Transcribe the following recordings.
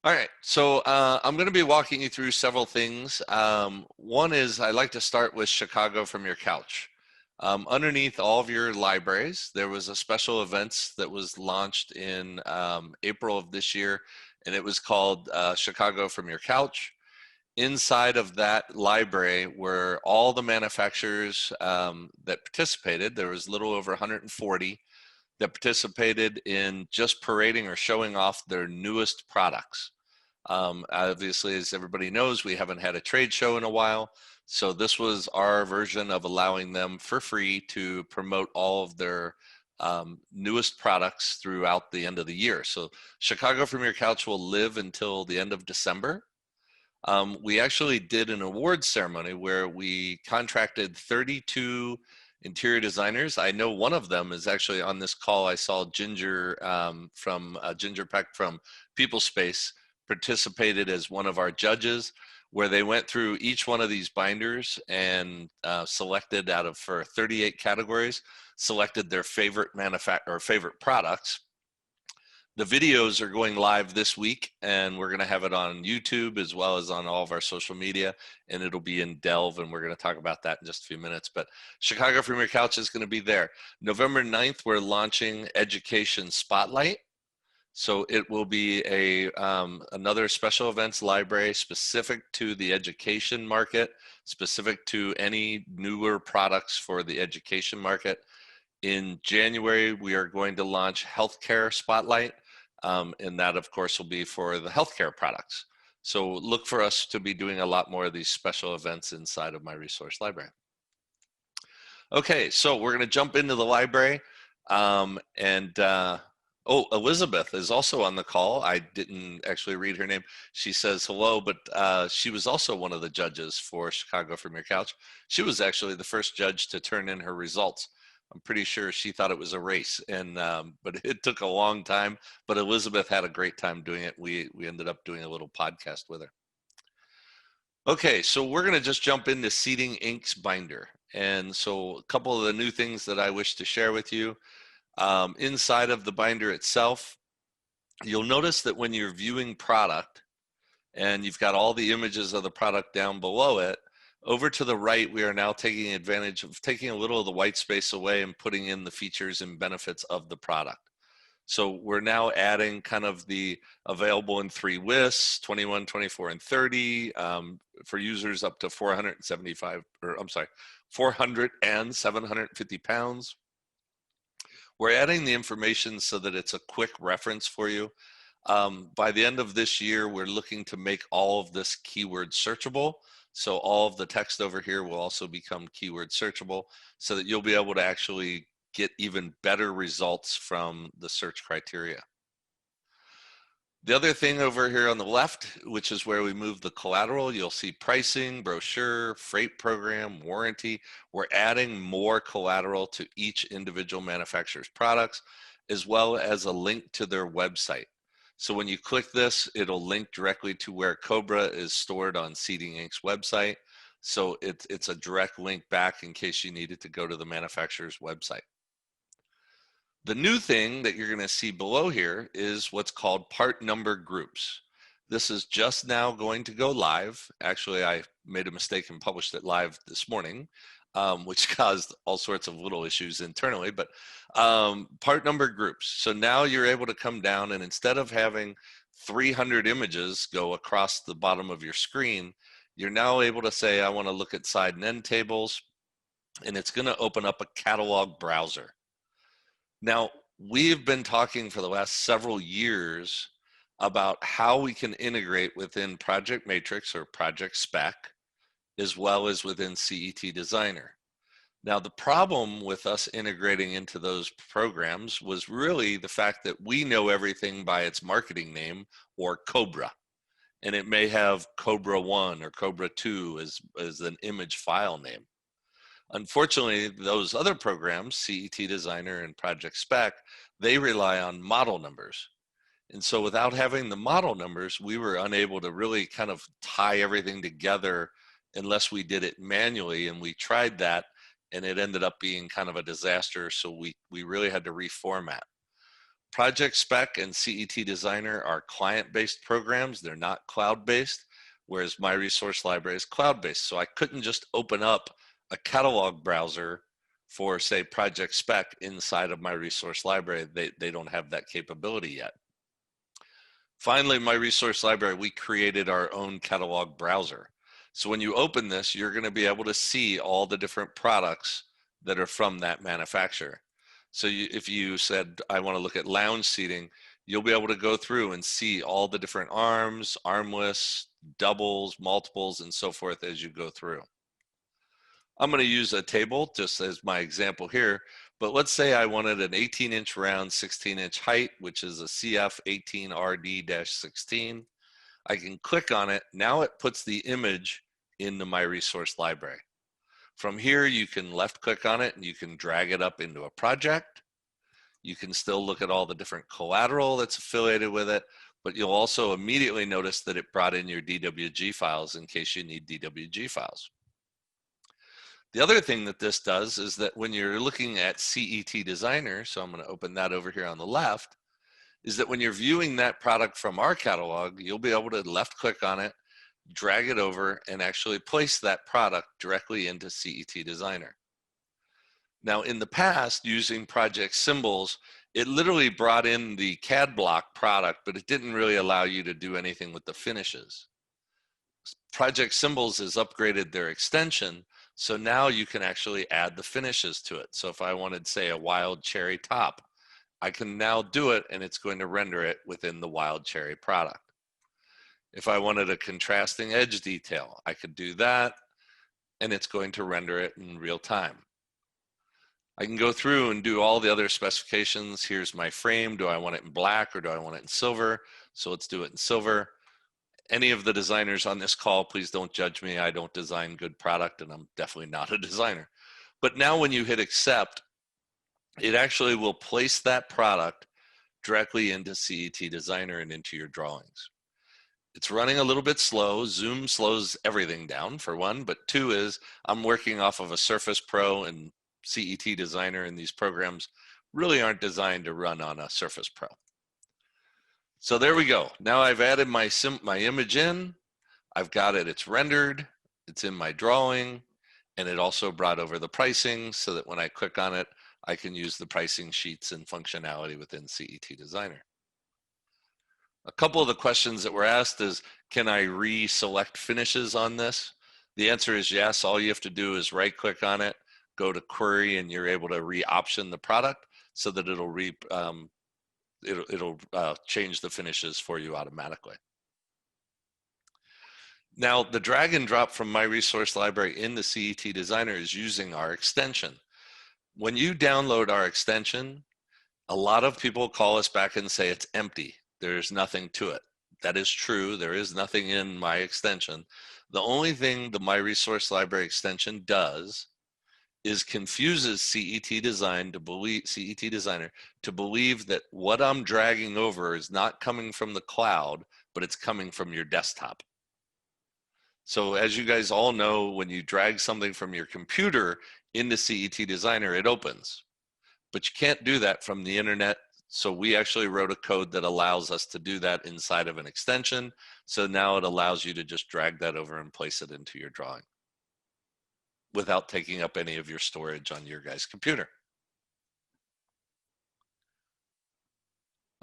All right, so I'm going to be walking you through several things. One is I like to start with Chicago from your couch. Underneath all of your libraries, there was a special events that was launched in April of this year, and it was called Chicago from your couch. Inside of that library were all the manufacturers that participated. There was a little over 140 that participated in just parading or showing off their newest products. Obviously, as everybody knows, we haven't had a trade show in a while. So this was our version of allowing them for free to promote all of their newest products throughout the end of the year. So Chicago from Your Couch will live until the end of December. We actually did an awards ceremony where we contracted 32 interior designers. I know one of them is actually on this call. I saw Ginger from Ginger Peck from People Space participated as one of our judges, where they went through each one of these binders and selected out of for 38 categories, selected their favorite manufacturer or favorite products. The videos are going live this week, and we're going to have it on YouTube as well as on all of our social media, and it'll be in Delve, and we're going to talk about that in just a few minutes. But Chicago from Your Couch is going to be there. November 9th, we're launching Education Spotlight. So it will be another special events library specific to the education market, specific to any newer products for the education market. In January, we are going to launch Healthcare Spotlight, and that, of course, will be for the healthcare products. So look for us to be doing a lot more of these special events inside of my resource library. Okay, so we're going to jump into the library. Oh, Elizabeth is also on the call. I didn't actually read her name. She says hello, but she was also one of the judges for Chicago from Your Couch. She was actually the first judge to turn in her results. I'm pretty sure she thought it was a race, and but it took a long time. But Elizabeth had a great time doing it. We ended up doing a little podcast with her. Okay, so we're going to just jump into Seeding Inks binder. And so a couple of the new things that I wish to share with you. Inside of the binder itself, you'll notice that when you're viewing product and you've got all the images of the product down below it, over to the right, we are now taking advantage of taking a little of the white space away and putting in the features and benefits of the product. So we're now adding kind of the available in 3 widths, 21, 24, and 30 for users up to 475, or I'm sorry, 400 and 750 pounds. We're adding the information so that it's a quick reference for you. By the end of this year, we're looking to make all of this keyword searchable. So all of the text over here will also become keyword searchable so that you'll be able to actually get even better results from the search criteria. The other thing over here on the left, which is where we move the collateral, you'll see pricing, brochure, freight program, warranty. We're adding more collateral to each individual manufacturer's products, as well as a link to their website. So when you click this, it'll link directly to where Cobra is stored on Seeding Inc.'s website. So it's a direct link back in case you needed to go to the manufacturer's website. The new thing that you're going to see below here is what's called part number groups. This is just now going to go live. Actually, I made a mistake and published it live this morning, which caused all sorts of little issues internally, but part number groups. So now you're able to come down, and instead of having 300 images go across the bottom of your screen, you're now able to say, I want to look at side and end tables, and it's going to open up a catalog browser. Now, we've been talking for the last several years about how we can integrate within Project Matrix or Project Spec, as well as within CET Designer. Now, the problem with us integrating into those programs was really the fact that we know everything by its marketing name, or Cobra. And it may have Cobra 1 or Cobra 2 as an image file name. Unfortunately, those other programs, CET Designer and Project Spec, they rely on model numbers. And so without having the model numbers, we were unable to really kind of tie everything together unless we did it manually. And we tried that, and it ended up being kind of a disaster. So we really had to reformat. Project Spec and CET Designer are client-based programs. They're not cloud-based, whereas My Resource Library is cloud-based. So I couldn't just open up a catalog browser for, say, Project Spec inside of My Resource Library. They don't have that capability yet. Finally, My Resource Library, we created our own catalog browser. So when you open this, you're going to be able to see all the different products that are from that manufacturer. So if you said, I want to look at lounge seating, you'll be able to go through and see all the different arms, armrests, doubles, multiples, and so forth as you go through. I'm going to use a table just as my example here, but let's say I wanted an 18-inch round, 16-inch height, which is a CF 18RD-16. I can click on it. Now it puts the image into My Resource Library. From here, you can left click on it and you can drag it up into a project. You can still look at all the different collateral that's affiliated with it, but you'll also immediately notice that it brought in your DWG files in case you need DWG files. The other thing that this does is that when you're looking at CET Designer, so I'm going to open that over here on the left, is that when you're viewing that product from our catalog, you'll be able to left click on it, drag it over, and actually place that product directly into CET Designer. Now, in the past, using project symbols, it literally brought in the CAD block product, but it didn't really allow you to do anything with the finishes. Project Symbols has upgraded their extension, so now you can actually add the finishes to it. So if I wanted, say, a wild cherry top, I can now do it and it's going to render it within the wild cherry product. If I wanted a contrasting edge detail, I could do that and it's going to render it in real time. I can go through and do all the other specifications. Here's my frame. Do I want it in black or do I want it in silver? So let's do it in silver. Any of the designers on this call, please don't judge me. I don't design good product and I'm definitely not a designer. But now when you hit accept, it actually will place that product directly into CET Designer and into your drawings. It's running a little bit slow. Zoom slows everything down for one, but two is I'm working off of a Surface Pro, and CET Designer and these programs really aren't designed to run on a Surface Pro. So there we go. Now I've added my image in. I've got it. It's rendered. It's in my drawing. And it also brought over the pricing so that when I click on it, I can use the pricing sheets and functionality within CET Designer. A couple of the questions that were asked is, can I re-select finishes on this? The answer is yes. All you have to do is right click on it, go to query, and you're able to re-option the product so that it'll change the finishes for you automatically. Now, the drag and drop from My Resource Library into CET Designer is using our extension. When you download our extension, a lot of people call us back and say it's empty. There's nothing to it. That is true. There is nothing in my extension. The only thing the My Resource Library extension does is confuses CET Designer to believe that what I'm dragging over is not coming from the cloud, but it's coming from your desktop. So as you guys all know, when you drag something from your computer into CET Designer, it opens. But you can't do that from the internet. So we actually wrote a code that allows us to do that inside of an extension. So now it allows you to just drag that over and place it into your drawing without taking up any of your storage on your guys' computer.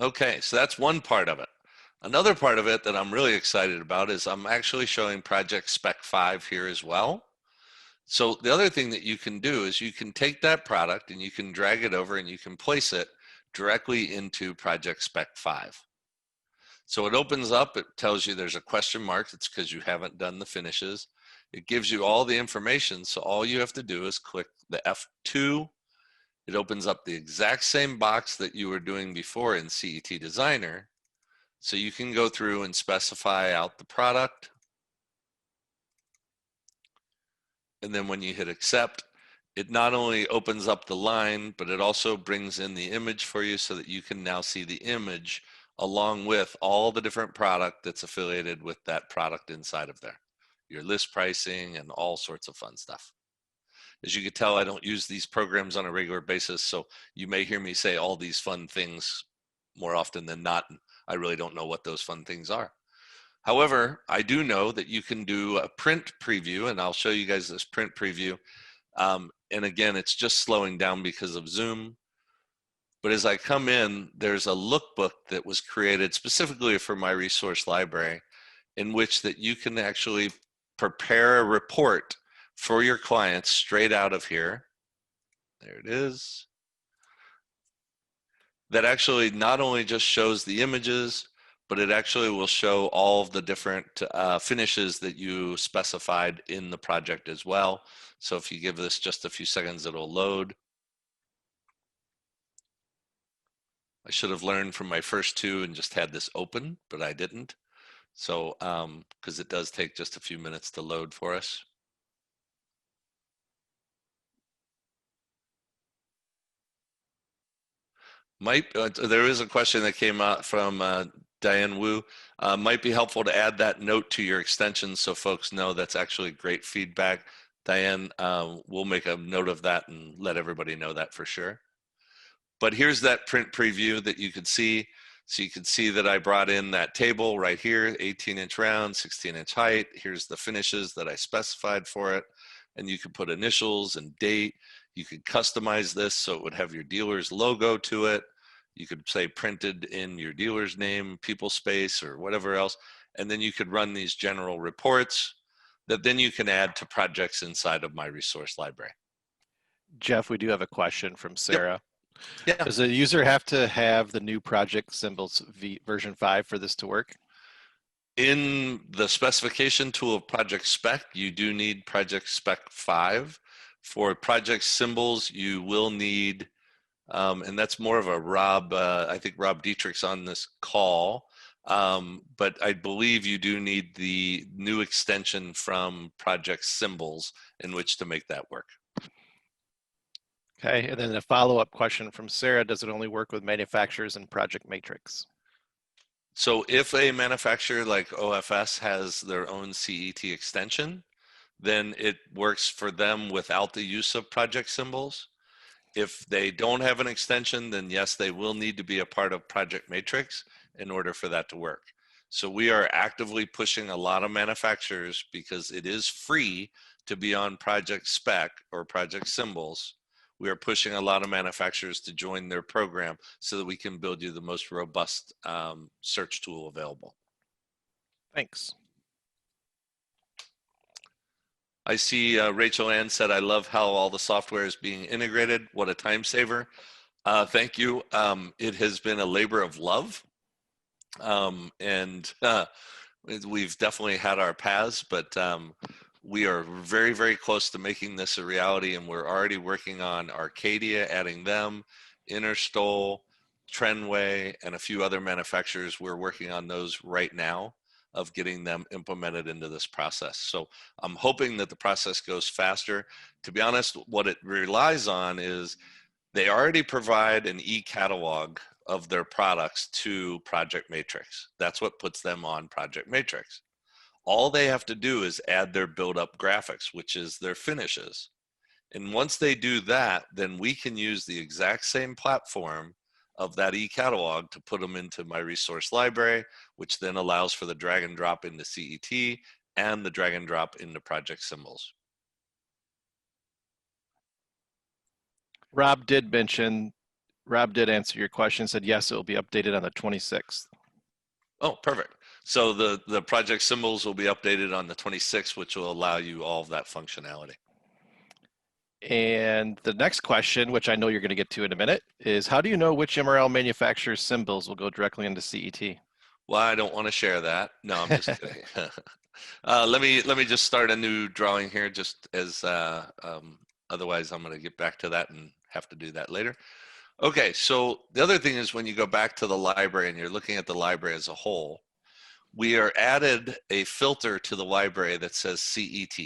Okay, so that's one part of it. Another part of it that I'm really excited about is I'm actually showing Project Spec 5 here as well. So the other thing that you can do is you can take that product and you can drag it over and you can place it directly into Project Spec 5. So it opens up, it tells you there's a question mark. It's because you haven't done the finishes. It gives you all the information. So all you have to do is click the F2. It opens up the exact same box that you were doing before in CET Designer. So you can go through and specify out the product. And then when you hit accept, it not only opens up the line, but it also brings in the image for you so that you can now see the image along with all the different product that's affiliated with that product inside of there. Your list pricing and all sorts of fun stuff. As you can tell, I don't use these programs on a regular basis, so you may hear me say all these fun things more often than not, I really don't know what those fun things are. However, I do know that you can do a print preview, and I'll show you guys this print preview. And again, it's just slowing down because of Zoom. But as I come in, there's a lookbook that was created specifically for my resource library, in which that you can actually prepare a report for your clients straight out of here. There it is. That actually not only just shows the images, but it actually will show all of the different finishes that you specified in the project as well. So if you give this just a few seconds, it'll load. I should have learned from my first two and just had this open, but I didn't. So, because it does take just a few minutes to load for us. There is a question that came out from Diane Wu. Might be helpful to add that note to your extension so folks know that's actually great feedback. Diane, we'll make a note of that and let everybody know that for sure. But here's that print preview that you can see. So you can see that I brought in that table right here, 18-inch round, 16-inch height. Here's the finishes that I specified for it. And you can put initials and date. You could customize this so it would have your dealer's logo to it. You could say printed in your dealer's name, people space, or whatever else. And then you could run these general reports that then you can add to projects inside of my resource library. Jeff, we do have a question from Sarah. Yep. Yeah. Does the user have to have the new project symbols version 5 for this to work? In the specification tool of Project Spec, you do need Project Spec 5. For project symbols, you will need, and that's more of a Rob, I think Rob Dietrich's on this call, but I believe you do need the new extension from Project Symbols in which to make that work. Okay, and then a follow-up question from Sarah, does it only work with manufacturers and Project Matrix? So if a manufacturer like OFS has their own CET extension, then it works for them without the use of project symbols. If they don't have an extension, then yes, they will need to be a part of Project Matrix in order for that to work. So we are actively pushing a lot of manufacturers because it is free to be on Project Spec or Project Symbols. We are pushing a lot of manufacturers to join their program so that we can build you the most robust search tool available. Thanks. I see Rachel Ann said, I love how all the software is being integrated. What a time saver. Thank you. It has been a labor of love. And we've definitely had our paths, but we are very, very close to making this a reality, and we're already working on Arcadia, adding them, Interstol, Trendway, and a few other manufacturers. We're working on those right now of getting them implemented into this process. So I'm hoping that the process goes faster. To be honest, what it relies on is they already provide an e-catalog of their products to Project Matrix. That's what puts them on Project Matrix. All they have to do is add their build-up graphics, which is their finishes. And once they do that, then we can use the exact same platform of that e-catalog to put them into my resource library, which then allows for the drag and drop into CET and the drag and drop into project symbols. Rob did answer your question, said yes, it will be updated on the 26th. Oh, perfect. So the project symbols will be updated on the 26th, which will allow you all of that functionality. And the next question, which I know you're going to get to in a minute, is how do you know which MRL manufacturer's symbols will go directly into CET? Well, I don't want to share that. No, I'm just kidding. Let me just start a new drawing here, just as otherwise I'm going to get back to that and have to do that later. Okay, so the other thing is when you go back to the library and you're looking at the library as a whole, we are added a filter to the library that says CET.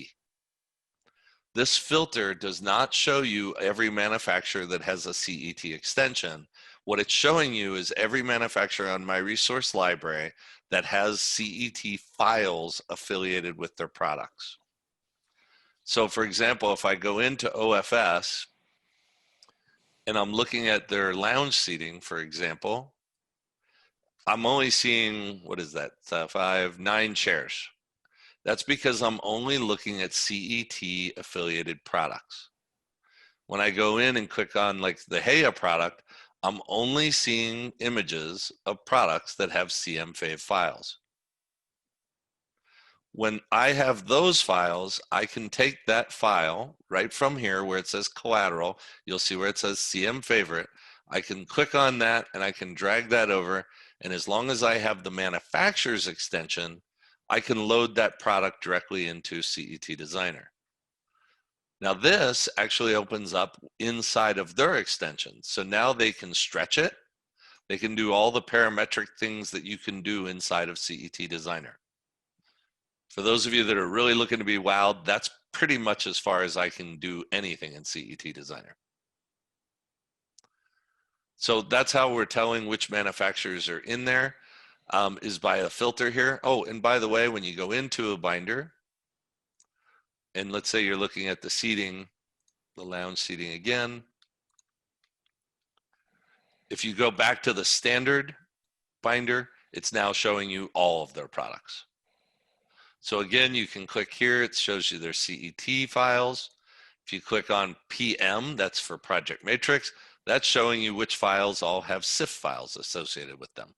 This filter does not show you every manufacturer that has a CET extension. What it's showing you is every manufacturer on my resource library that has CET files affiliated with their products. So for example, if I go into OFS and I'm looking at their lounge seating, for example, I'm only seeing, what is that, 9 shares. That's because I'm only looking at CET affiliated products. When I go in and click on like the Heya product, I'm only seeing images of products that have CMFAV files. When I have those files, I can take that file right from here where it says collateral. You'll see where it says CM favorite. I can click on that and I can drag that over. And as long as I have the manufacturer's extension, I can load that product directly into CET Designer. Now this actually opens up inside of their extension. So now they can stretch it. They can do all the parametric things that you can do inside of CET Designer. For those of you that are really looking to be wowed, that's pretty much as far as I can do anything in CET Designer. So that's how we're telling which manufacturers are in there, is by a filter here. Oh, and by the way, when you go into a binder, and let's say you're looking at the seating, the lounge seating again, if you go back to the standard binder, it's now showing you all of their products. So again, you can click here, it shows you their CET files. If you click on PM, that's for Project Matrix, that's showing you which files all have CIF files associated with them.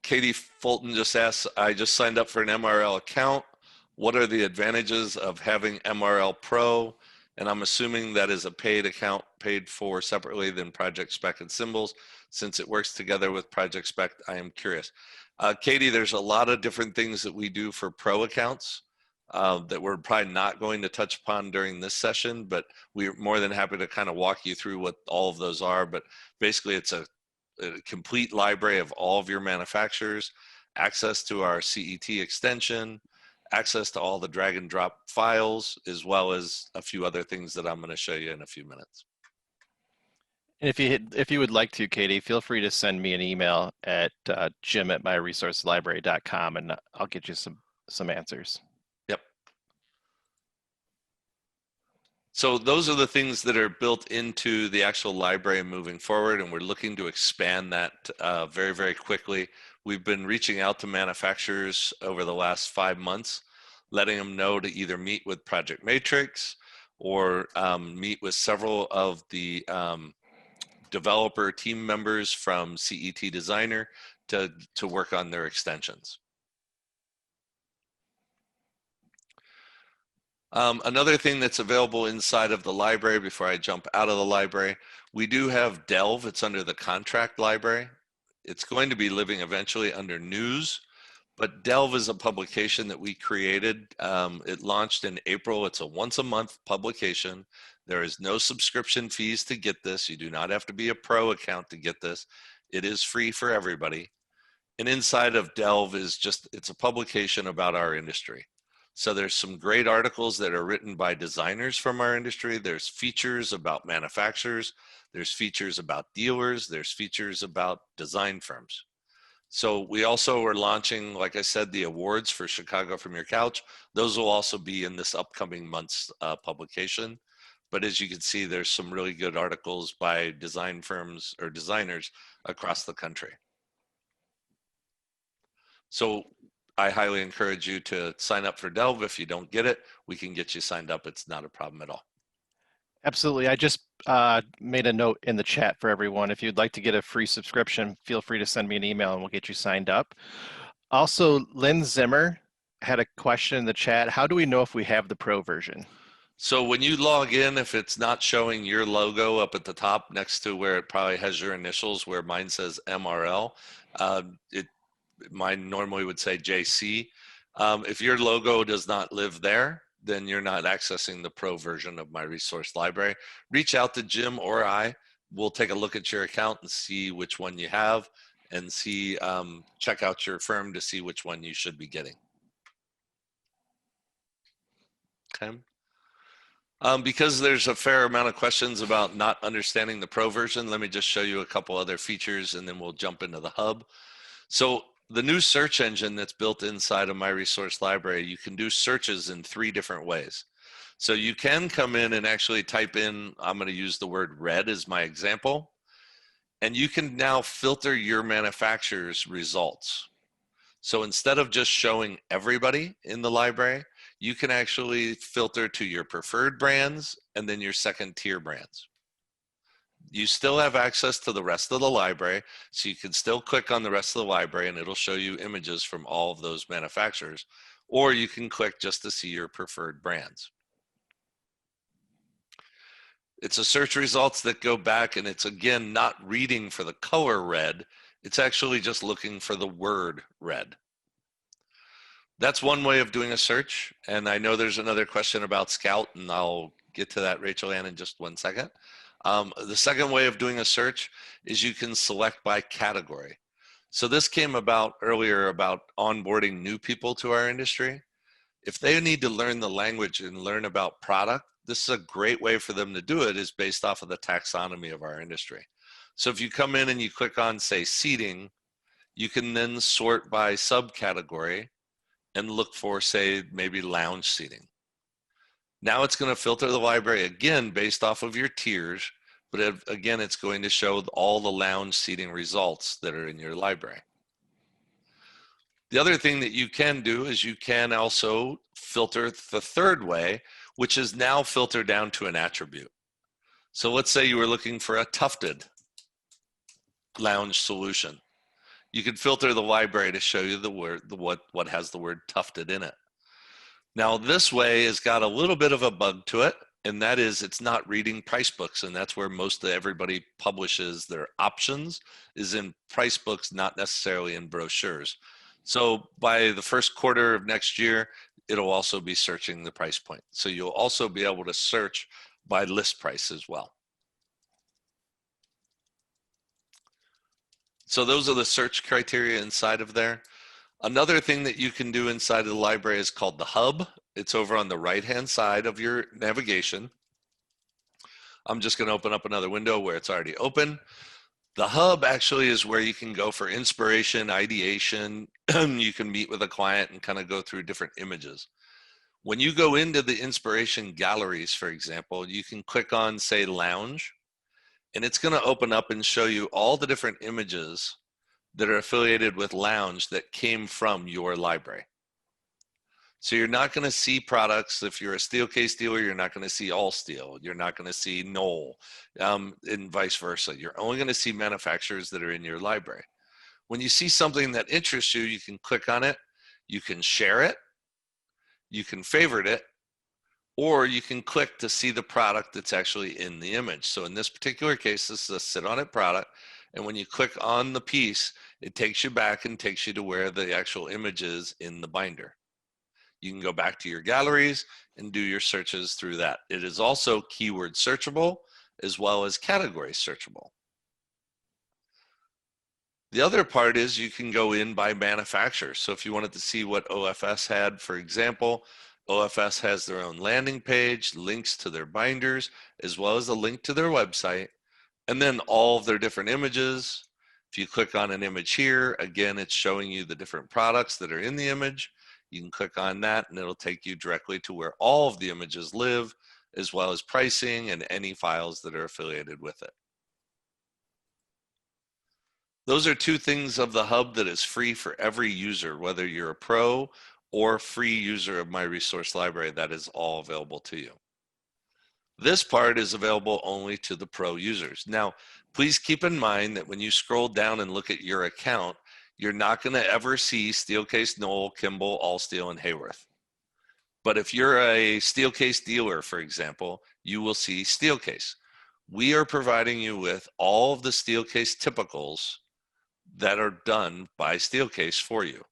Katie Fulton just asked, I just signed up for an MRL account. What are the advantages of having MRL Pro? And I'm assuming that is a paid account paid for separately than Project Spec and Symbols. Since it works together with Project Spec, I am curious. Katie, there's a lot of different things that we do for Pro accounts that we're probably not going to touch upon during this session, but we're more than happy to kind of walk you through what all of those are. But basically, it's a complete library of all of your manufacturers, access to our CET extension, access to all the drag and drop files, as well as a few other things that I'm going to show you in a few minutes. And if you would like to, Katie, feel free to send me an email at jim@myresourcelibrary.com, and I'll get you some answers. Yep. So those are the things that are built into the actual library moving forward, and we're looking to expand that very, very quickly. We've been reaching out to manufacturers over the last 5 months, letting them know to either meet with Project Matrix or meet with several of the developer team members from CET Designer to work on their extensions. Another thing that's available inside of the library before I jump out of the library, we do have Delve. It's under the contract library. It's going to be living eventually under news, but Delve is a publication that we created. It launched in April. It's a once a month publication. There is no subscription fees to get this. You do not have to be a pro account to get this. It is free for everybody. And inside of Delve is it's a publication about our industry. So there's some great articles that are written by designers from our industry. There's features about manufacturers. There's features about dealers. There's features about design firms. So we also are launching, like I said, the awards for Chicago From Your Couch. Those will also be in this upcoming month's publication. But as you can see, there's some really good articles by design firms or designers across the country. So I highly encourage you to sign up for Delve. If you don't get it, we can get you signed up. It's not a problem at all. Absolutely. I just made a note in the chat for everyone. If you'd like to get a free subscription, feel free to send me an email and we'll get you signed up. Also, Lynn Zimmer had a question in the chat. How do we know if we have the pro version? So when you log in, if it's not showing your logo up at the top next to where it probably has your initials, where mine says MRL, mine normally would say JC. If your logo does not live there, then you're not accessing the pro version of My Resource Library. Reach out to Jim or I. We'll take a look at your account and see which one you have and see, check out your firm to see which one you should be getting. Okay. Because there's a fair amount of questions about not understanding the pro version, let me just show you a couple other features and then we'll jump into the hub. So the new search engine that's built inside of My Resource Library, you can do searches in 3 different ways. So you can come in and actually type in, I'm going to use the word red as my example, and you can now filter your manufacturer's results. So instead of just showing everybody in the library, you can actually filter to your preferred brands and then your second tier brands. You still have access to the rest of the library, so you can still click on the rest of the library and it'll show you images from all of those manufacturers, or you can click just to see your preferred brands. It's a search results that go back, and it's again not reading for the color red, it's actually just looking for the word red. That's one way of doing a search, and I know there's another question about Scout, and I'll get to that, Rachel Ann, in just 1 second. The second way of doing a search is you can select by category. So this came about earlier about onboarding new people to our industry. If they need to learn the language and learn about product, this is a great way for them to do it, is based off of the taxonomy of our industry. So if you come in and you click on, say, seating, you can then sort by subcategory and look for, say, maybe lounge seating. Now it's going to filter the library again based off of your tiers, but again, it's going to show all the lounge seating results that are in your library. The other thing that you can do is you can also filter the third way, which is now filter down to an attribute. So let's say you were looking for a tufted lounge solution. You could filter the library to show you the word, what has the word tufted in it. Now this way has got a little bit of a bug to it, and that is it's not reading price books, and that's where most of everybody publishes their options, is in price books, not necessarily in brochures. So by the first quarter of next year, it'll also be searching the price point. So you'll also be able to search by list price as well. So those are the search criteria inside of there. Another thing that you can do inside of the library is called the hub. It's over on the right-hand side of your navigation. I'm just going to open up another window where it's already open. The hub actually is where you can go for inspiration, ideation. You can meet with a client and kind of go through different images. When you go into the inspiration galleries, for example, you can click on, say, lounge, and it's going to open up and show you all the different images that are affiliated with lounge that came from your library. So you're not going to see products. If you're a Steelcase dealer, you're not going to see all steel. You're not going to see Knoll, and vice versa. You're only going to see manufacturers that are in your library. When you see something that interests you, you can click on it, you can share it, you can favorite it, or you can click to see the product that's actually in the image. So in this particular case, this is a sit on it product. And when you click on the piece, it takes you back and takes you to where the actual image is in the binder. You can go back to your galleries and do your searches through that. It is also keyword searchable as well as category searchable. The other part is you can go in by manufacturer. So if you wanted to see what OFS had, for example, OFS has their own landing page, links to their binders, as well as a link to their website, and then all of their different images. If you click on an image here, again, it's showing you the different products that are in the image. You can click on that and it'll take you directly to where all of the images live, as well as pricing and any files that are affiliated with it. Those are two things of the hub that is free for every user, whether you're a pro or free user of my resource library. That is all available to you. This part is available only to the pro users. Now, please keep in mind that when you scroll down and look at your account, you're not going to ever see Steelcase, Knoll, Kimball, Allsteel, and Hayworth. But if you're a Steelcase dealer, for example, you will see Steelcase. We are providing you with all of the Steelcase typicals that are done by Steelcase for you.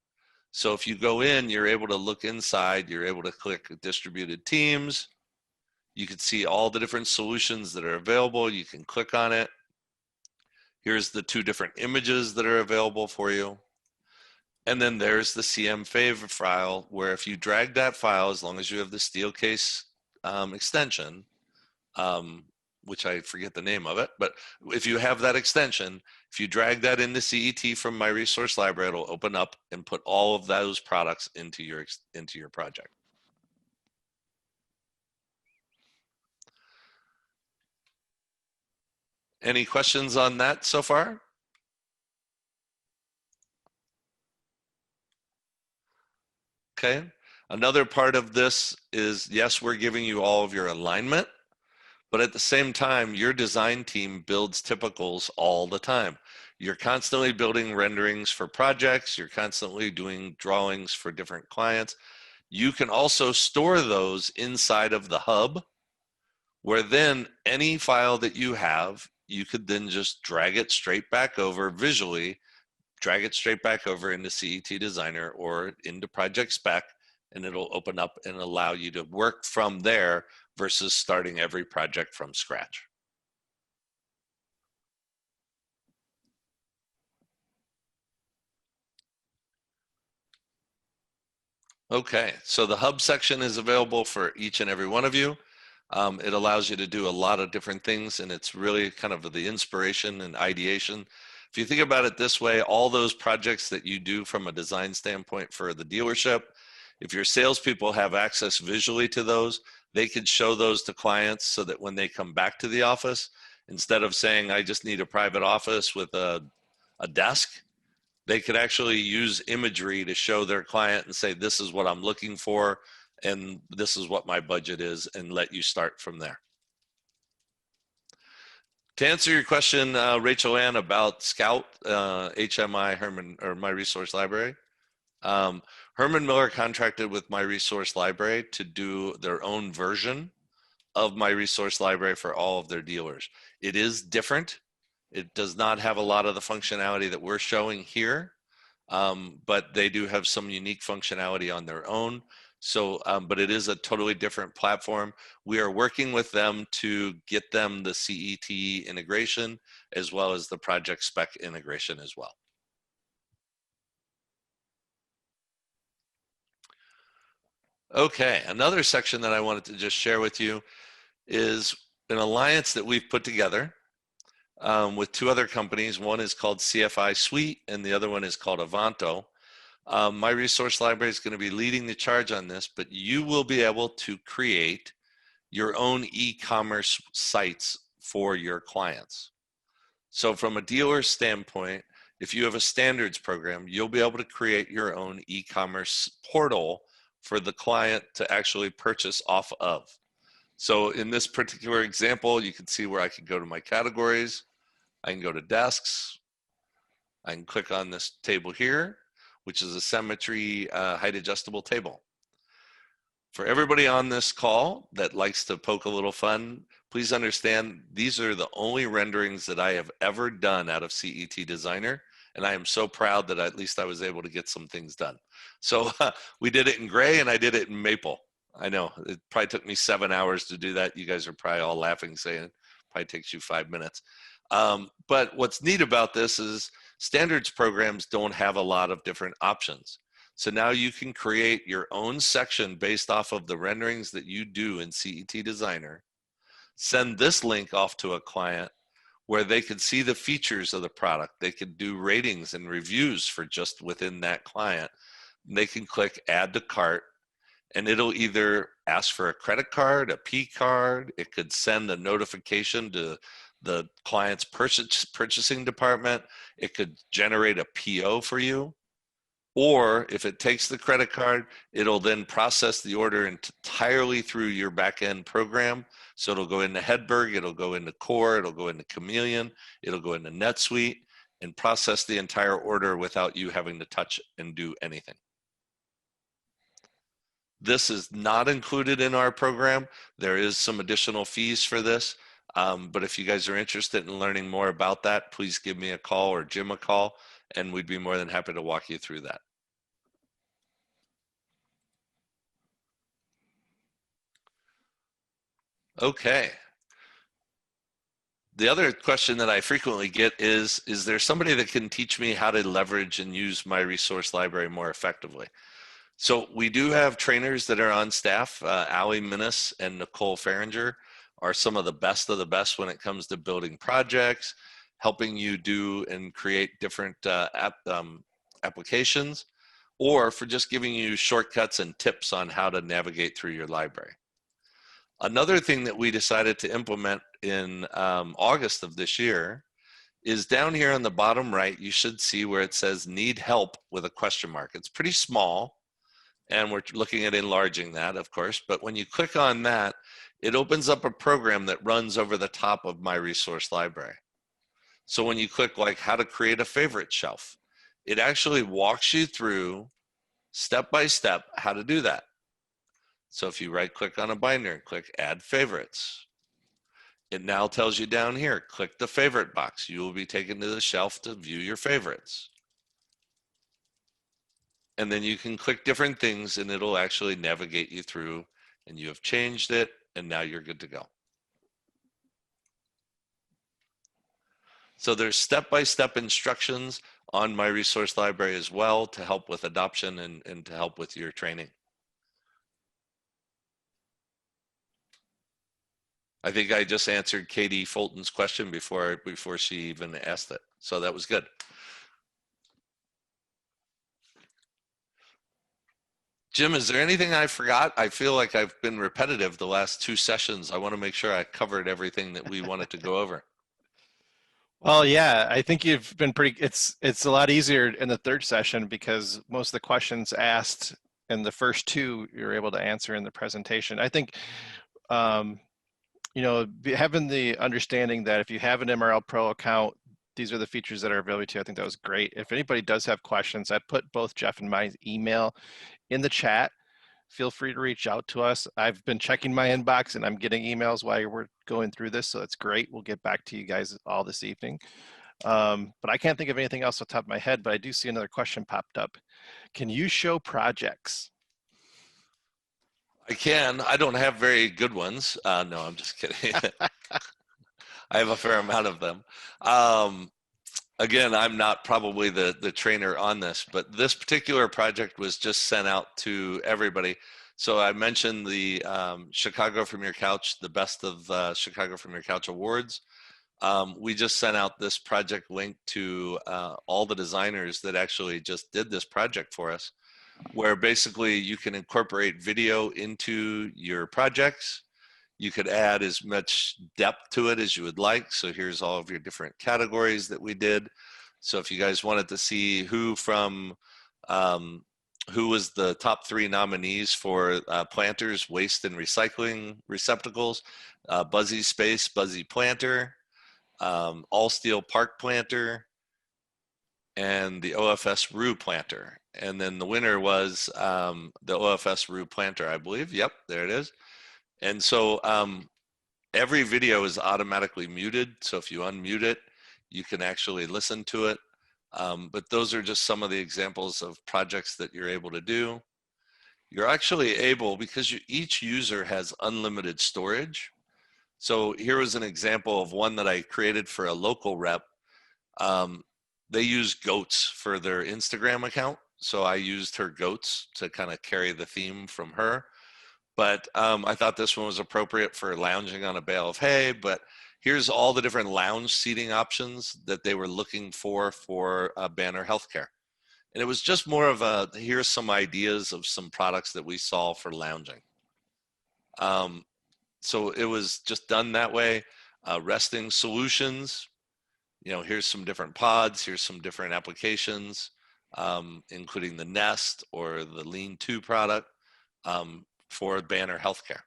So if you go in, you're able to look inside, you're able to click distributed teams. You can see all the different solutions that are available. You can click on it. Here's the two different images that are available for you. And then there's the CM favorite file, where if you drag that file, as long as you have the Steelcase extension, which I forget the name of it, but if you have that extension, if you drag that into CET from my resource library, it'll open up and put all of those products into your project. Any questions on that so far? Okay. Another part of this is, yes, we're giving you all of your alignment, but at the same time, your design team builds typicals all the time. You're constantly building renderings for projects. You're constantly doing drawings for different clients. You can also store those inside of the hub, where then any file that you have, you could then just drag it straight back over visually, drag it straight back over into CET Designer or into Project Spec, and it'll open up and allow you to work from there versus starting every project from scratch. Okay, so the hub section is available for each and every one of you. It allows you to do a lot of different things, and it's really kind of the inspiration and ideation. If you think about it this way, all those projects that you do from a design standpoint for the dealership, if your salespeople have access visually to those, they could show those to clients so that when they come back to the office, instead of saying, I just need a private office with a desk, they could actually use imagery to show their client and say, this is what I'm looking for, and this is what my budget is, and let you start from there. To answer your question, Rachel Ann, about Scout, HMI, Herman, or My Resource Library, Herman Miller contracted with My Resource Library to do their own version of My Resource Library for all of their dealers. It is different. It does not have a lot of the functionality that we're showing here, but they do have some unique functionality on their own. So, but it is a totally different platform. We are working with them to get them the CET integration as well as the project spec integration as well. Okay, another section that I wanted to just share with you is an alliance that we've put together with two other companies. One is called CFI Suite and the other one is called Avanto. My resource library is going to be leading the charge on this, but you will be able to create your own e-commerce sites for your clients. So from a dealer standpoint, if you have a standards program, you'll be able to create your own e-commerce portal for the client to actually purchase off of. So in this particular example, you can see where I can go to my categories. I can go to desks. I can click on this table here, which is a symmetry height adjustable table. For everybody on this call that likes to poke a little fun, please understand these are the only renderings that I have ever done out of CET Designer, and I am so proud that at least I was able to get some things done. So we did it in gray and I did it in maple. I know it probably took me 7 hours to do that. You guys are probably all laughing, saying it probably takes you 5 minutes. But what's neat about this is standards programs don't have a lot of different options. So now you can create your own section based off of the renderings that you do in CET Designer. Send this link off to a client where they could see the features of the product. They could do ratings and reviews for just within that client. And they can click add to cart, and it'll either ask for a credit card, a P card. It could send a notification to the client's purchasing department. It could generate a PO for you. Or if it takes the credit card, it'll then process the order entirely through your back-end program. So it'll go into Hedberg, it'll go into Core, it'll go into Chameleon, it'll go into NetSuite, and process the entire order without you having to touch and do anything. This is not included in our program. There is some additional fees for this. But if you guys are interested in learning more about that, please give me a call or Jim a call, and we'd be more than happy to walk you through that. Okay. The other question that I frequently get is there somebody that can teach me how to leverage and use my resource library more effectively? So we do have trainers that are on staff. Ali Minnis and Nicole Farringer are some of the best when it comes to building projects, helping you do and create different applications, or for just giving you shortcuts and tips on how to navigate through your library. Another thing that we decided to implement in August of this year is down here on the bottom right, you should see where it says need help with a question mark. It's pretty small, and we're looking at enlarging that, of course, but when you click on that, it opens up a program that runs over the top of my resource library. So when you click like how to create a favorite shelf, it actually walks you through step by step how to do that. So if you right click on a binder and click add favorites, it now tells you down here, click the favorite box. You will be taken to the shelf to view your favorites. And then you can click different things and it'll actually navigate you through, and you have changed it and now you're good to go. So there's step-by-step instructions on my resource library as well to help with adoption and to help with your training. I think I just answered Katie Fulton's question before she even asked it. So that was good. Jim, is there anything I forgot? I feel like I've been repetitive the last 2 sessions. I want to make sure I covered everything that we wanted to go over. Well, yeah, I think you've been it's a lot easier in the third session because most of the questions asked in the first two you're able to answer in the presentation. I think you know, having the understanding that if you have an MRL Pro account, these are the features that are available to you. I think that was great. If anybody does have questions, I put both Jeff and my email in the chat. Feel free to reach out to us. I've been checking my inbox and I'm getting emails while we're going through this, so that's great. We'll get back to you guys all this evening. But I can't think of anything else off the top of my head, but I do see another question popped up. Can you show projects? I can. I don't have very good ones. No, I'm just kidding. I have a fair amount of them. Again, I'm not probably the trainer on this, but this particular project was just sent out to everybody. So I mentioned the Chicago from Your Couch, the Best of Chicago from Your Couch Awards. We just sent out this project link to all the designers that actually just did this project for us, where basically you can incorporate video into your projects. You could add as much depth to it as you would like. So here's all of your different categories that we did. So if you guys wanted to see who was the top 3 nominees for planters, waste and recycling receptacles, Buzzy Space, Buzzy Planter, All Steel Park Planter, and the OFS Rue Planter. And then the winner was the OFS Rue Planter, I believe. Yep, there it is. And so every video is automatically muted. So if you unmute it, you can actually listen to it. But those are just some of the examples of projects that you're able to do. You're actually able, because each user has unlimited storage. So here was an example of one that I created for a local rep. They use goats for their Instagram account. So I used her goats to kind of carry the theme from her. But I thought this one was appropriate for lounging on a bale of hay. But here's all the different lounge seating options that they were looking for Banner Healthcare. And it was just more of here's some ideas of some products that we saw for lounging. So it was just done that way. Resting solutions, here's some different pods, here's some different applications, including the Nest or the Lean-To product. For Banner Healthcare.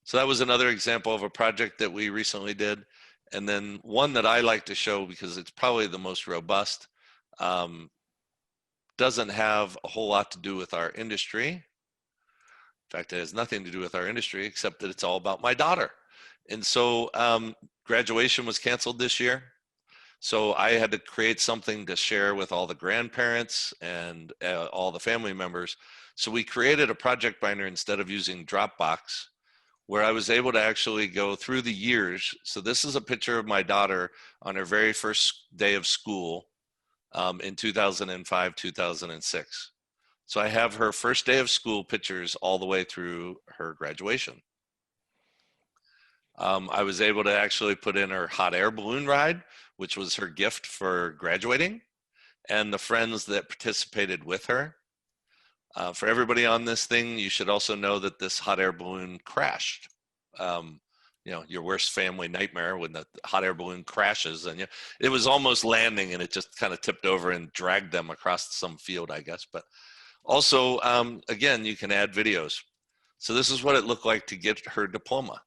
So that was another example of a project that we recently did. And then one that I like to show because it's probably the most robust, doesn't have a whole lot to do with our industry. In fact, it has nothing to do with our industry except that it's all about my daughter. And so graduation was canceled this year. So I had to create something to share with all the grandparents and all the family members. So we created a project binder instead of using Dropbox, where I was able to actually go through the years. So this is a picture of my daughter on her very first day of school in 2005, 2006. So I have her first day of school pictures all the way through her graduation. I was able to actually put in her hot air balloon ride, which was her gift for graduating, and the friends that participated with her. For everybody on this thing, you should also know that this hot air balloon crashed. Um, you know, your worst family nightmare when the hot air balloon crashes, and it was almost landing and it just kind of tipped over and dragged them across some field, I guess. But also, again, you can add videos. So this is what it looked like to get her diploma.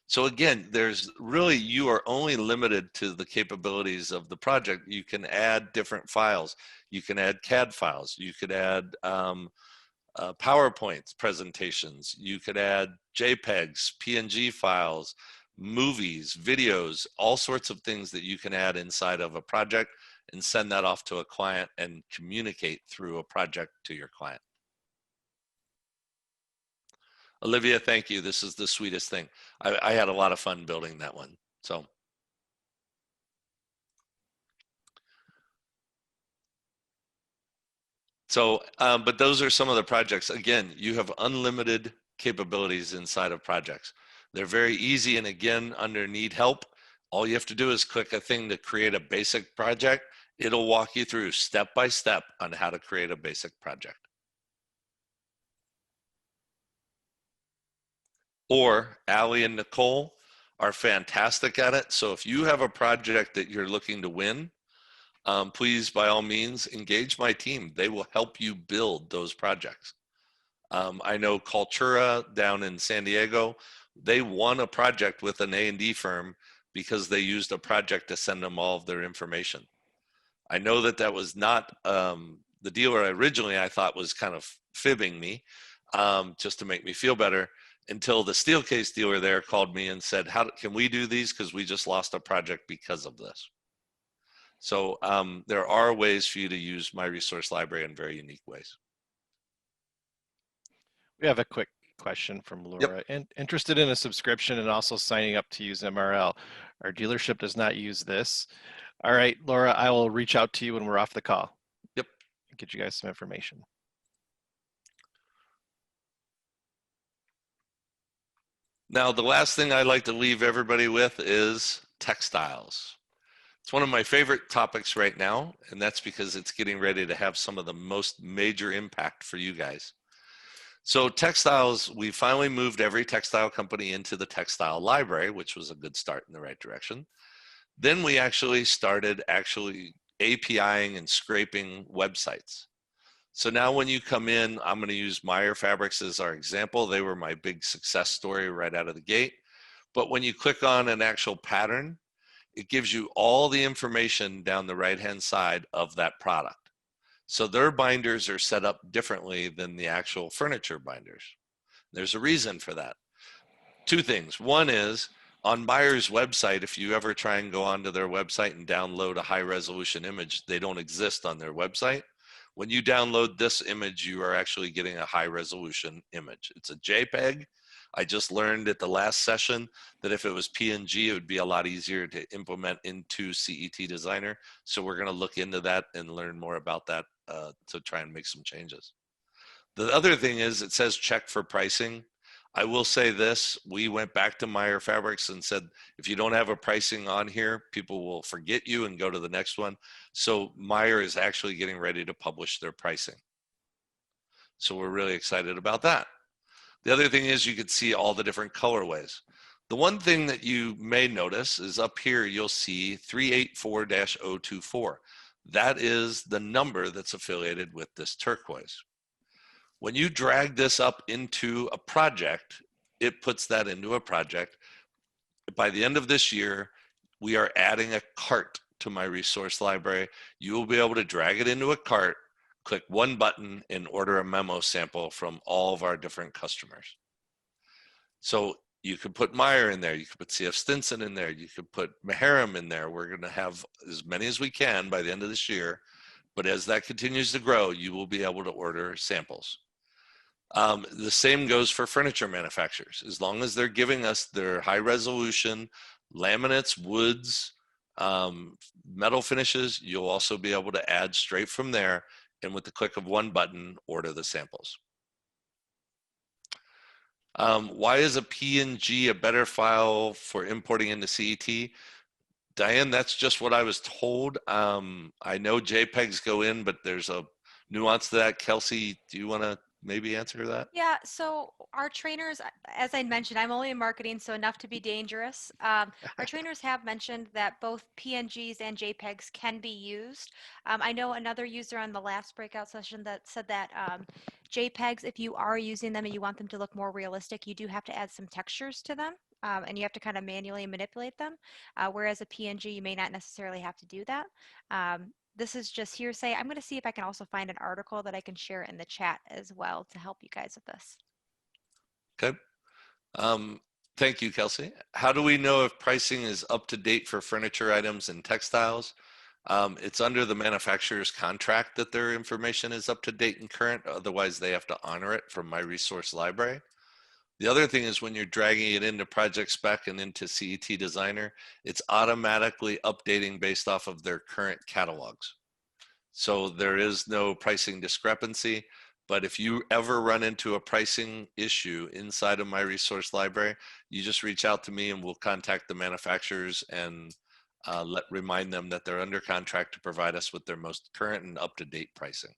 So again, there's really, you are only limited to the capabilities of the project. You can add different files. You can add CAD files. You could add PowerPoint presentations. You could add JPEGs, PNG files, movies, videos, all sorts of things that you can add inside of a project and send that off to a client and communicate through a project to your client. Olivia, thank you. This is the sweetest thing. I had a lot of fun building that one. But those are some of the projects. Again, you have unlimited capabilities inside of projects. They're very easy. And again, under need help, all you have to do is click a thing to create a basic project. It'll walk you through step by step on how to create a basic project. Or Allie and Nicole are fantastic at it. So if you have a project that you're looking to win, please, by all means, engage my team. They will help you build those projects. I know Cultura down in San Diego, they won a project with an A&D firm because they used a project to send them all of their information. I know that that was not the dealer originally I thought was kind of fibbing me just to make me feel better, until the Steelcase dealer there called me and said, "How can we do these? Because we just lost a project because of this." So there are ways for you to use my resource library in very unique ways. We have a quick question from Laura. Yep. Interested in a subscription and also signing up to use MRL. Our dealership does not use this. All right, Laura, I will reach out to you when we're off the call. Yep. Get you guys some information. Now, the last thing I'd like to leave everybody with is textiles. It's one of my favorite topics right now, and that's because it's getting ready to have some of the most major impact for you guys. So textiles, we finally moved every textile company into the textile library, which was a good start in the right direction. Then we actually started APIing and scraping websites. So now when you come in, I'm going to use Meyer Fabrics as our example. They were my big success story right out of the gate. But when you click on an actual pattern, it gives you all the information down the right-hand side of that product. So their binders are set up differently than the actual furniture binders. There's a reason for that. Two things. One is, on Meyer's website, if you ever try and go onto their website and download a high-resolution image, they don't exist on their website. When you download this image, you are actually getting a high-resolution image. It's a JPEG. I just learned at the last session that if it was PNG, it would be a lot easier to implement into CET Designer. So we're going to look into that and learn more about that to try and make some changes. The other thing is, it says check for pricing. I will say this, we went back to Meyer Fabrics and said, if you don't have a pricing on here, people will forget you and go to the next one. So Meyer is actually getting ready to publish their pricing. So we're really excited about that. The other thing is, you could see all the different colorways. The one thing that you may notice is up here, you'll see 384-024. That is the number that's affiliated with this turquoise. When you drag this up into a project, it puts that into a project. By the end of this year, we are adding a cart to my resource library. You will be able to drag it into a cart, click one button, and order a memo sample from all of our different customers. So you could put Meyer in there, you could put CF Stinson in there, you could put Maharam in there. We're going to have as many as we can by the end of this year. But as that continues to grow, you will be able to order samples. The same goes for furniture manufacturers. As long as they're giving us their high resolution laminates, woods, metal finishes, you'll also be able to add straight from there, and with the click of one button, order the samples. Why is a PNG a better file for importing into CET? Diane, that's just what I was told. I know JPEGs go in, but there's a nuance to that. Kelsey, do you want to maybe answer that? Yeah, so our trainers, as I mentioned, I'm only in marketing, so enough to be dangerous. Our trainers have mentioned that both PNGs and JPEGs can be used. I know another user on the last breakout session that said that JPEGs, if you are using them and you want them to look more realistic, you do have to add some textures to them. And you have to kind of manually manipulate them, whereas a PNG, you may not necessarily have to do that. This is just hearsay. I'm going to see if I can also find an article that I can share in the chat as well to help you guys with this. Okay. Um, Thank you, Kelsey. How do we know if pricing is up to date for furniture items and textiles? It's under the manufacturer's contract that their information is up to date and current. Otherwise, they have to honor it from my resource library. The other thing is when you're dragging it into Project Spec and into CET Designer, it's automatically updating based off of their current catalogs. So there is no pricing discrepancy. But if you ever run into a pricing issue inside of my resource library, you just reach out to me and we'll contact the manufacturers and remind them that they're under contract to provide us with their most current and up-to-date pricing.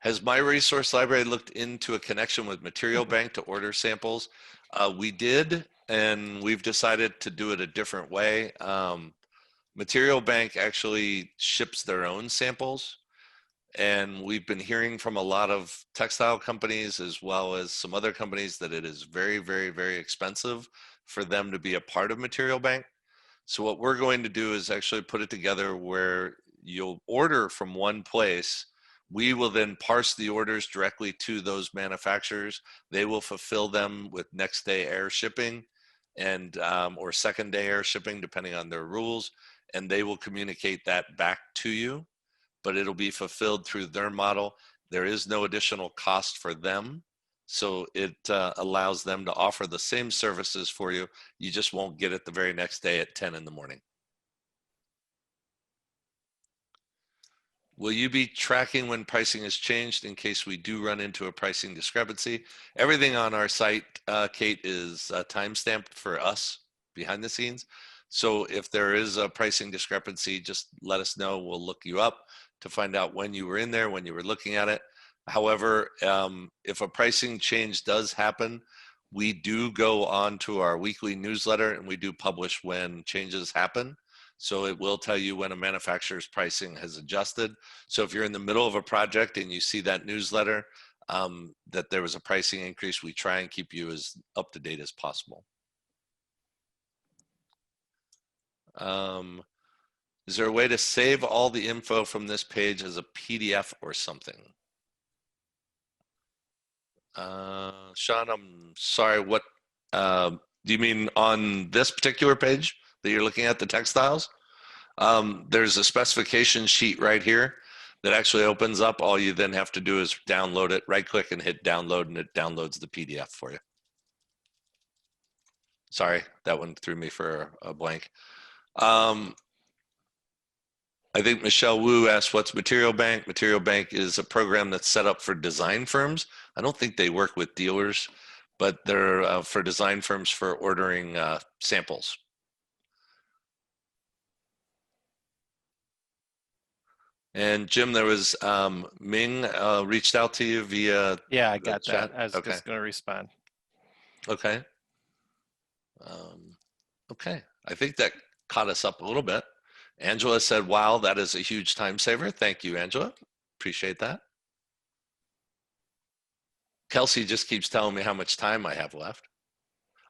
Has my resource library looked into a connection with Material Bank to order samples? We did, and we've decided to do it a different way. Material Bank actually ships their own samples, and we've been hearing from a lot of textile companies as well as some other companies that it is very, very, very expensive for them to be a part of Material Bank. So what we're going to do is actually put it together where you'll order from one place. We will then parse the orders directly to those manufacturers. They will fulfill them with next day air shipping and or second day air shipping depending on their rules, and they will communicate that back to you, but it'll be fulfilled through their model. There is no additional cost for them, so it allows them to offer the same services for you. You just won't get it the very next day at 10 in the morning. Will you be tracking when pricing has changed in case we do run into a pricing discrepancy? Everything on our site, Kate, is time-stamped for us behind the scenes. So if there is a pricing discrepancy, just let us know. We'll look you up to find out when you were in there, when you were looking at it. However, if a pricing change does happen, we do go on to our weekly newsletter and we do publish when changes happen. So it will tell you when a manufacturer's pricing has adjusted. So if you're in the middle of a project and you see that newsletter, that there was a pricing increase, we try and keep you as up to date as possible. Is there a way to save all the info from this page as a PDF or something? Sean, I'm sorry, what do you mean on this particular page that you're looking at, the textiles? There's a specification sheet right here that actually opens up. All you then have to do is download it, right click and hit download, and it downloads the PDF for you. Sorry, that one threw me for a blank. I think Michelle Wu asked, what's Material Bank? Material Bank is a program that's set up for design firms. I don't think they work with dealers, but they're for design firms for ordering samples. And Jim, there was Ming reached out to you via Yeah, I got chat. that. I was just going to respond. Okay. Okay, I think that caught us up a little bit. Angela said, wow, that is a huge time saver. Thank you, Angela. Appreciate that. Kelsey just keeps telling me how much time I have left.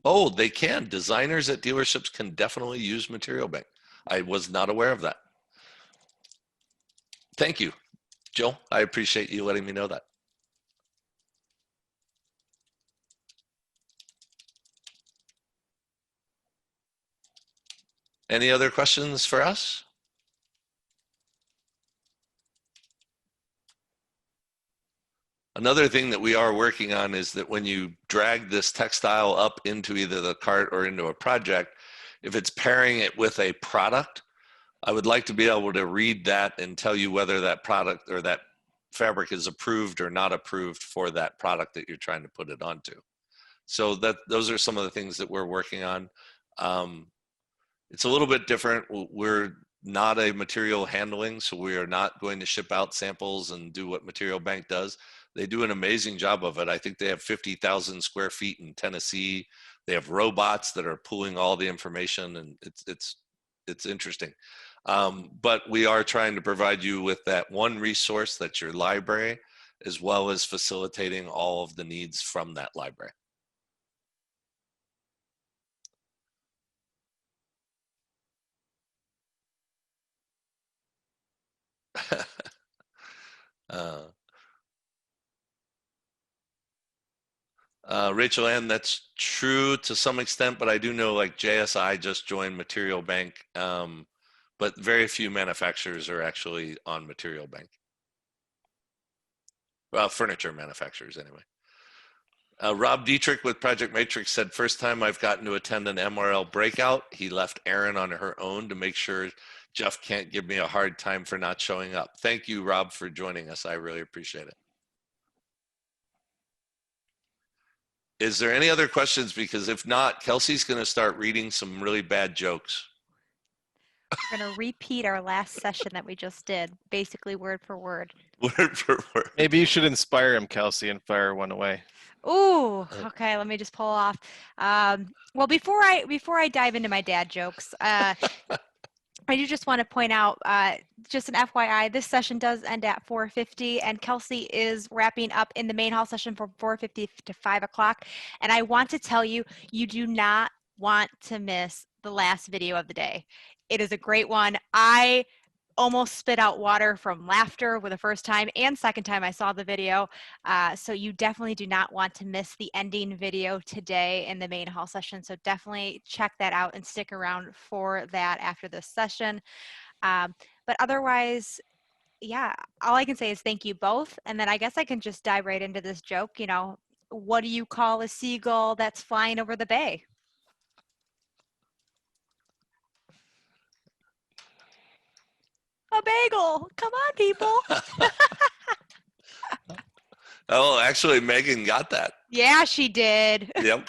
Oh, they can. Designers at dealerships can definitely use Material Bank. I was not aware of that. Thank you, Jill. I appreciate you letting me know that. Any other questions for us? Another thing that we are working on is that when you drag this textile up into either the cart or into a project, if it's pairing it with a product, I would like to be able to read that and tell you whether that product or that fabric is approved or not approved for that product that you're trying to put it onto. So those are some of the things that we're working on. It's a little bit different. We're not a material handling, so we are not going to ship out samples and do what Material Bank does. They do an amazing job of it. I think they have 50,000 square feet in Tennessee. They have robots that are pulling all the information, and it's interesting. But we are trying to provide you with that one resource that's your library, as well as facilitating all of the needs from that library. uh, Rachel Ann, that's true to some extent, but I do know like JSI just joined Material Bank, but very few manufacturers are actually on Material Bank. Well, furniture manufacturers anyway. Rob Dietrich with Project Matrix said, first time I've gotten to attend an MRL breakout. He left Erin on her own to make sure Jeff can't give me a hard time for not showing up. Thank you, Rob, for joining us. I really appreciate it. Is there any other questions? Because if not, Kelsey's going to start reading some really bad jokes. We're going to repeat our last session that we just did, basically word for word. Word for word. Maybe you should inspire him, Kelsey, and fire one away. Ooh, okay. Let me just pull off. Well, before I dive into my dad jokes, I do just want to point out, just an FYI, this session does end at 4:50, and Kelsey is wrapping up in the main hall session from 4:50 to 5 o'clock. And I want to tell you, you do not want to miss the last video of the day. It is a great one. I almost spit out water from laughter with the first time and second time I saw the video. So you definitely do not want to miss the ending video today in the main hall session. So definitely check that out and stick around for that after this session. But otherwise, yeah, all I can say is thank you both. And then I guess I can just dive right into this joke. You know, what do you call a seagull that's flying over the bay? A bagel. Come on, people. Oh, actually, Megan got that. Yeah, she did. Yep.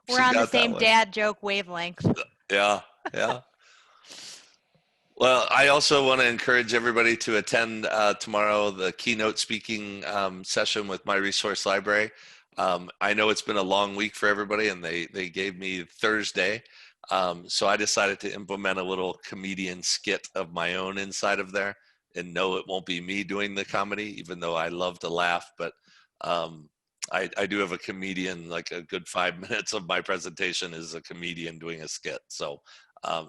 We're on the same dad joke wavelength. Yeah, yeah. Well, I also want to encourage everybody to attend tomorrow the keynote speaking session with My Resource Library. I know it's been a long week for everybody, and they gave me Thursday. So I decided to implement a little comedian skit of my own inside of there. And no, it won't be me doing the comedy, even though I love to laugh. But I do have a comedian, like a good 5 minutes of my presentation is a comedian doing a skit. So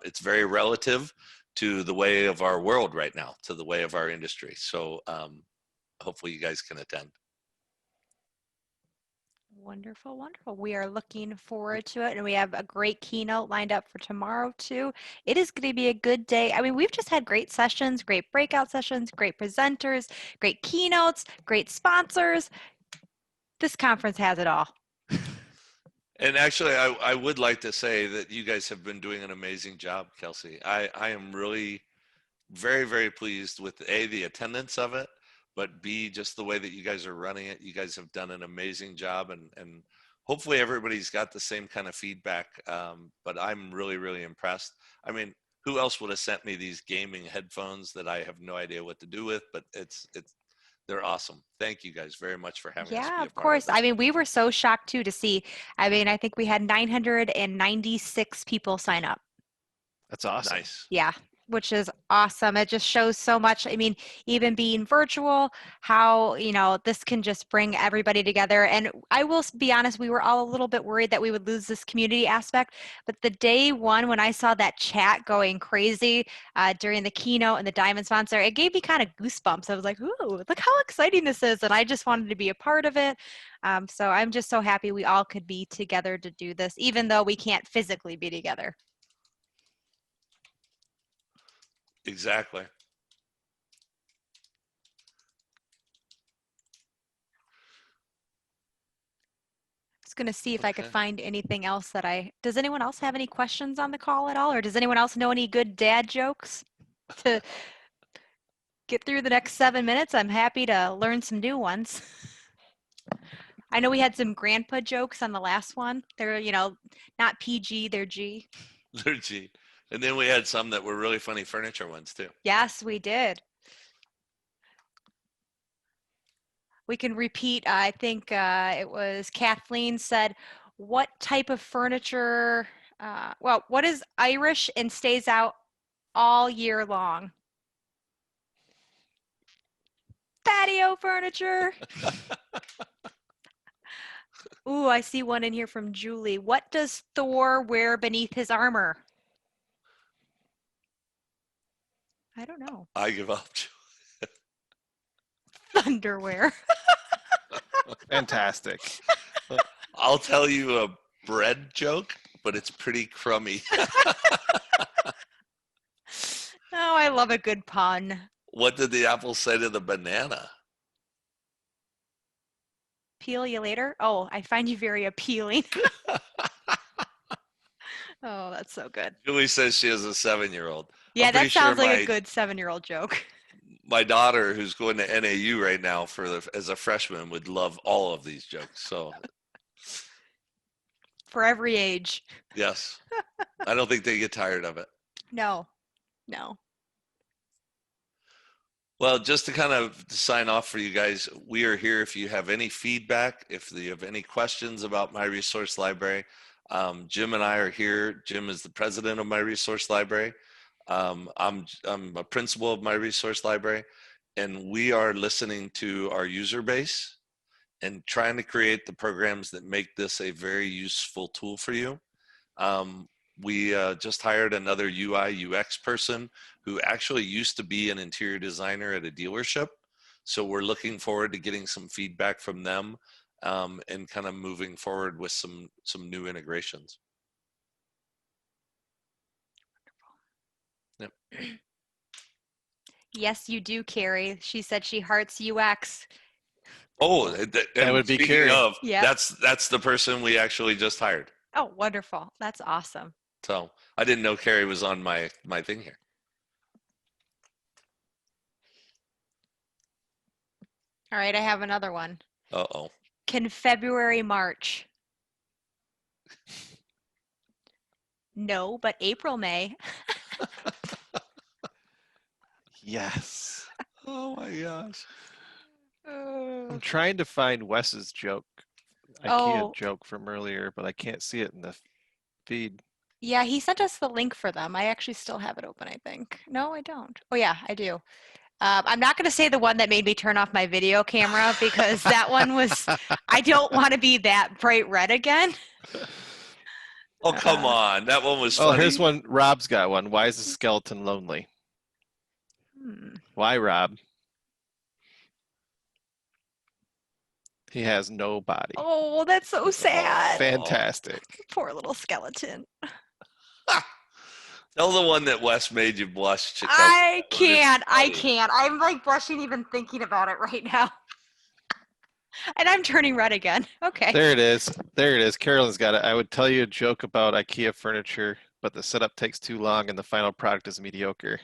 it's very relative to the way of our world right now, to the way of our industry. So hopefully you guys can attend. Wonderful, wonderful. We are looking forward to it, and we have a great keynote lined up for tomorrow too. It is going to be a good day. I mean, we've just had great sessions, great breakout sessions, great presenters, great keynotes, great sponsors. This conference has it all. And actually, I would like to say that you guys have been doing an amazing job, Kelsey. I am really very, very pleased with A, the attendance of it, but B, just the way that you guys are running it. You guys have done an amazing job, and hopefully everybody's got the same kind of feedback. But I'm really, really impressed. I mean, who else would have sent me these gaming headphones that I have no idea what to do with, but they're awesome. Thank you guys very much for having us be a Yeah, part of course. of this. I mean, we were so shocked too to see. I mean, I think we had 996 people sign up. That's awesome. Nice. Yeah, which is awesome. It just shows so much. I mean, even being virtual, how, you know, this can just bring everybody together. And I will be honest, we were all a little bit worried that we would lose this community aspect. But the day one, when I saw that chat going crazy during the keynote and the diamond sponsor, it gave me kind of goosebumps. I was like, ooh, look how exciting this is. And I just wanted to be a part of it. So I'm just so happy we all could be together to do this, even though we can't physically be together. Exactly. Just going to see if I could Okay. find anything else does anyone else have any questions on the call at all? Or does anyone else know any good dad jokes to get through the next 7 minutes? I'm happy to learn some new ones. I know we had some grandpa jokes on the last one. They're, you know, not PG, they're G. They're G. And then we had some that were really funny furniture ones too. Yes, we did. We can repeat. I think it was Kathleen said, what type of furniture, well, what is Irish and stays out all year long? Patio furniture. Ooh, I see one in here from Julie. What does Thor wear beneath his armor? I don't know. I give up. Underwear. Fantastic. I'll tell you a bread joke, but it's pretty crummy. Oh, I love a good pun. What did the apple say to the banana? Peel you later? Oh, I find you very appealing. Oh, that's so good. Julie says she has a 7-year-old. Yeah, I'm pretty that sounds sure like a good 7-year-old joke. my daughter, who's going to NAU right now as a freshman, would love all of these jokes. So For every age. yes, I don't think they get tired of it. No, no. Well, just to kind of sign off for you guys, we are here if you have any feedback, if you have any questions about My Resource Library. Jim and I are here. Jim is the president of My Resource Library. I'm a principal of My Resource Library, and we are listening to our user base and trying to create the programs that make this a very useful tool for you. We just hired another UI UX person who actually used to be an interior designer at a dealership. So we're looking forward to getting some feedback from them and kind of moving forward with some new integrations. Yep. Yes, you do, Carrie. She said she hearts UX. Oh, That would be speaking Carrie. of, Yep. that's the person we actually just hired. Oh, wonderful. That's awesome. So I didn't know Carrie was on my thing here. All right, I have another one. Uh-oh. Can February March? No, but April May. Yes. Oh my gosh. I'm trying to find Wes's joke, IKEA joke from earlier, but I can't see it in the feed. Yeah, he sent us the link for them. I actually still have it open, I think. No, I don't. Oh, yeah, I do. I'm not going to say the one that made me turn off my video camera because that one was, I don't want to be that bright red again. Oh, come on. That one was funny. Oh, here's one. Rob's got one. Why is the skeleton lonely? Why, Rob? He has no body. Oh, that's so sad. Fantastic. Poor little skeleton. Tell the one that Wes made you blush. I can't. I'm like blushing even thinking about it right now. And I'm turning red again. Okay. There it is. There it is. Carolyn's got it. I would tell you a joke about IKEA furniture, but the setup takes too long and the final product is mediocre.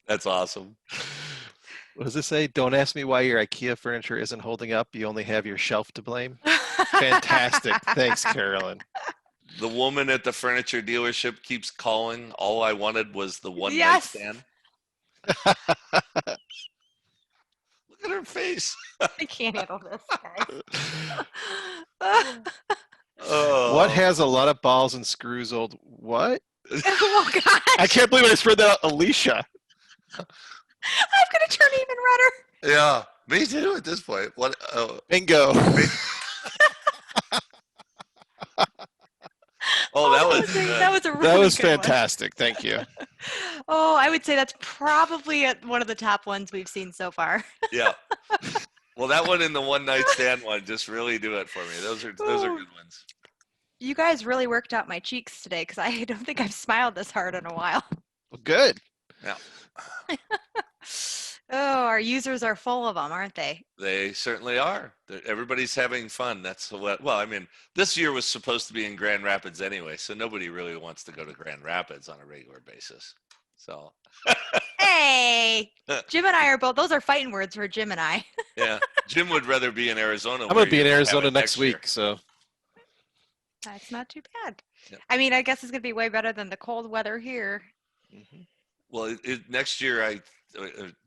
That's awesome. What does it say? Don't ask me why your IKEA furniture isn't holding up. You only have your shelf to blame. Fantastic. Thanks, Carolyn. The woman at the furniture dealership keeps calling. All I wanted was the one night Yes. stand. Look at her face. I can't handle this, guys. Oh. What has a lot of balls and screws old? What? Oh, gosh. I can't believe I just read that out. Alicia. I'm going to turn even redder. Yeah, me too at this point. What? Bingo. Oh, that was a really That was good one. fantastic. Thank you. Oh, I would say that's probably one of the top ones we've seen so far. yeah. Well, that one and the one night stand one just really do it for me. Those are good ones. You guys really worked out my cheeks today because I don't think I've smiled this hard in a while. Well, good. Yeah. Oh, our users are full of them, aren't they? They certainly are. Everybody's having fun. That's what. Well, I mean, this year was supposed to be in Grand Rapids anyway, so nobody really wants to go to Grand Rapids on a regular basis. So. Hey, Jim and I are both. Those are fighting words for Jim and I. Yeah, Jim would rather be in Arizona. I'm going to be in Arizona next week, so. That's not too bad. Yep. I mean, I guess it's going to be way better than the cold weather here. Well, next year,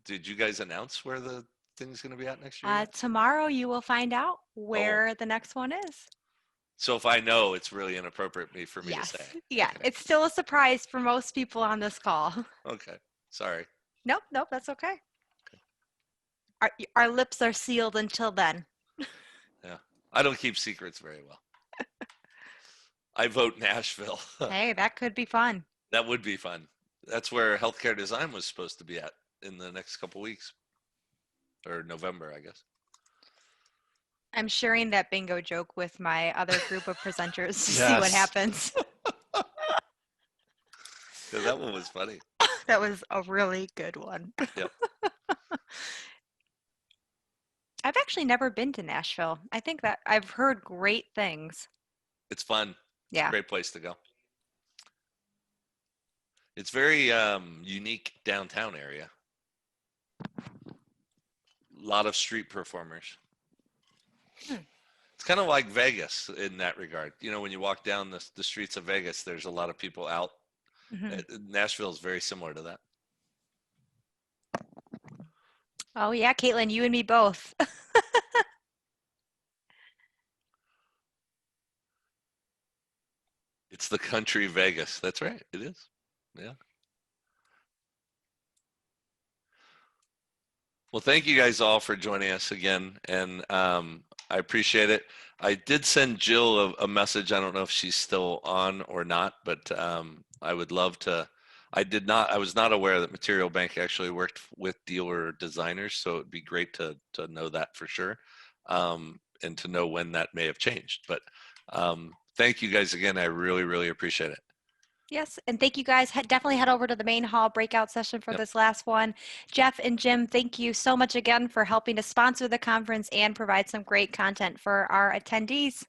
did you guys announce where the thing's going to be at next year yet? Tomorrow you will find out where the next one is. So if I know, it's really inappropriate for me to Yes. say. Yeah, Okay. it's still a surprise for most people on this call. Okay. Sorry. Nope, that's okay. Our lips are sealed until then. Yeah. I don't keep secrets very well. I vote Nashville. Hey, that could be fun. That would be fun. That's where healthcare design was supposed to be at in the next couple weeks, or November, I guess. I'm sharing that bingo joke with my other group of presenters to see what Yes. happens. Yeah, that one was funny. That was a really good one. Yep. I've actually never been to Nashville. I think that I've heard great things. It's fun. It's Yeah. a great place to go. It's very unique downtown area. A lot of street performers. It's kind of like Vegas in that regard. You know, when you walk down the streets of Vegas, there's a lot of people out. Nashville is very similar to that. Oh yeah, Caitlin, you and me both. It's the country Vegas. That's right. It is. Yeah. Well, thank you guys all for joining us again, and I appreciate it. I did send Jill a message. I don't know if she's still on or not, but I would love to. I was not aware that Material Bank actually worked with dealer designers, so it'd be great to know that for sure, and to know when that may have changed. But thank you guys again. I really, really appreciate it. Yes, and thank you guys. Definitely head over to the main hall breakout session for Yep. this last one. Jeff and Jim, thank you so much again for helping to sponsor the conference and provide some great content for our attendees.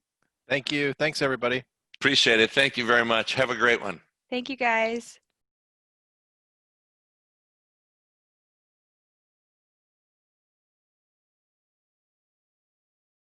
Thank you. Thanks, everybody. Appreciate it. Thank you very much. Have a great one. Thank you guys.